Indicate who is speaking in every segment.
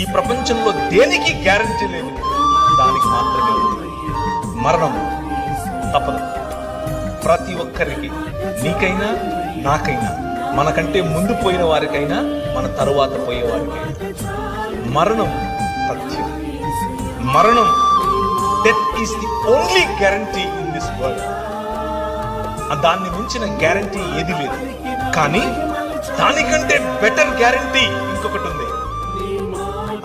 Speaker 1: ఈ ప్రపంచంలో దేనికి గ్యారంటీ లేదు, దానికి మాత్రమే ఉంది. మరణం తప్పదు. ప్రతి ఒక్కరికి, నీకైనా నాకైనా, మనకంటే ముందు పోయిన వారికైనా, మన తరువాత పోయే వారికైనా మరణం సత్యం. మరణం, death is the only guarantee in this world. దాన్ని మించిన గ్యారంటీ ఏది లేదు. కానీ దానికంటే బెటర్ గ్యారంటీ ఇంకొకటి ఉంది.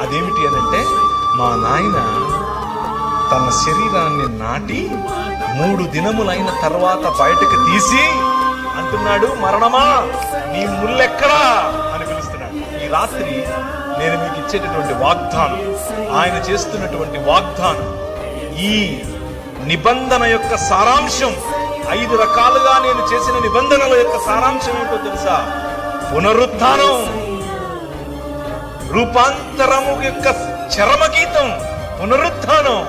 Speaker 1: అదేమిటి అనంటే, మా నాయన తన శరీరాన్ని నాటి 3 దినములైన తర్వాత బయటకు తీసి అంటున్నాడు, మరణమా నీ ముల్లెక్కడా అని పిలుస్తున్నాడు. ఈ రాత్రి నేను మీకు ఇచ్చేటటువంటి వాగ్దానం, ఆయన చేస్తున్నటువంటి వాగ్దానం, ఈ నిబంధన యొక్క సారాంశం, 5 రకాలుగా నేను చేసిన నిబంధనల యొక్క సారాంశం ఏంటో తెలుసా? పునరుత్థానం, రూపాంతరము యొక్క చరమగీతం, పునరుత్థానం.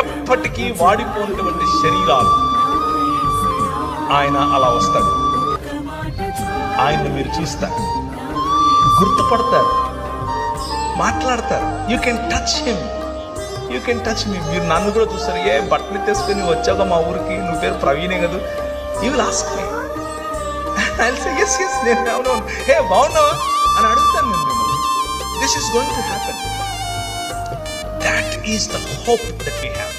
Speaker 1: ఎప్పటికీ వాడిపోయినటువంటి శరీరాలు, ఆయన అలా వస్తాడు. ఆయన్ని మీరు చూస్తారు, గుర్తుపడతారు, మాట్లాడతారు. You can touch him, you can touch me. మీరు నన్ను కూడా చూస్తారు, ఏ బట్టలు తీసుకొని వచ్చాక మా ఊరికి, నువ్వు పేరు ప్రవీణే కదా, you will ask me. I'll say yes, నేను అవును, హే బాగున్నావా అని అడుగుతాను నేను మిమ్మల్ని. This is going to happen. That is the hope that we have.